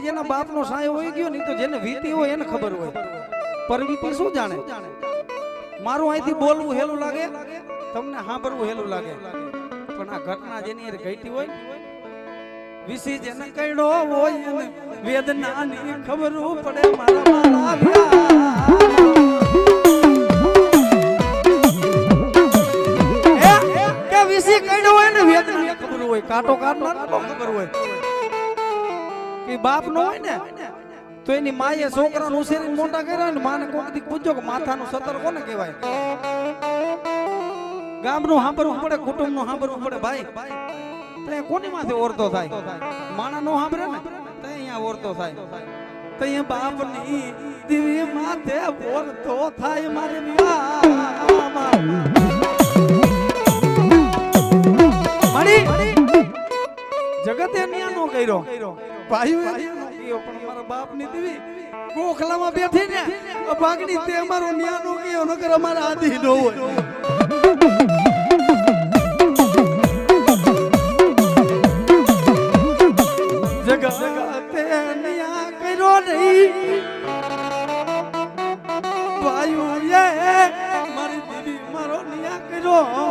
જેના બાપનો સાયો હોય ગયો ને તો જેને વીતી હોય એને ખબર હોય, પરવીતી શું જાણે. મારું અહીંથી બોલવું હેલું લાગે, તમને સાંભળવું હેલું લાગે, પણ આ ઘટના જેની હારે ઘટી હોય વિશી જેને કઈડો હોય એને વેદનાની ખબર પડે. મારા મારા કે વિશી કઈડો હોય ને વેદનાની ખબર હોય, કાટો કાટના ખબર હોય કે બાપ નો હોય ને તો એની માએ છોકરાને ઉછેરીને મોટા કર્યા ને માને કોક દી પૂછજો કે માથાનું સતર કોને કહેવાય. ગામનું સાંભળવું પડે, કુટુંબનું સાંભળવું પડે ભાઈ. તો કોની માથે ઓરતો થાય? માણા નો સાંભળે ને તો અહીંયા ઓરતો થાય. તો અહીંયા બાપની દિવ્ય માથે ઓરતો થાય. મારે મળી જગતે ન્યા નો કર્યો, ભાઈઓ પણ મારા બાપની દીવી ગોખલામાં બેઠી ને ભાગની તે અમારો ન્યા નો કયો નકર અમારા આદિ નો હોય. જગતે ન્યા કર્યો નહીં ભાઈઓ મારી દીવી મારો ન્યા કર્યો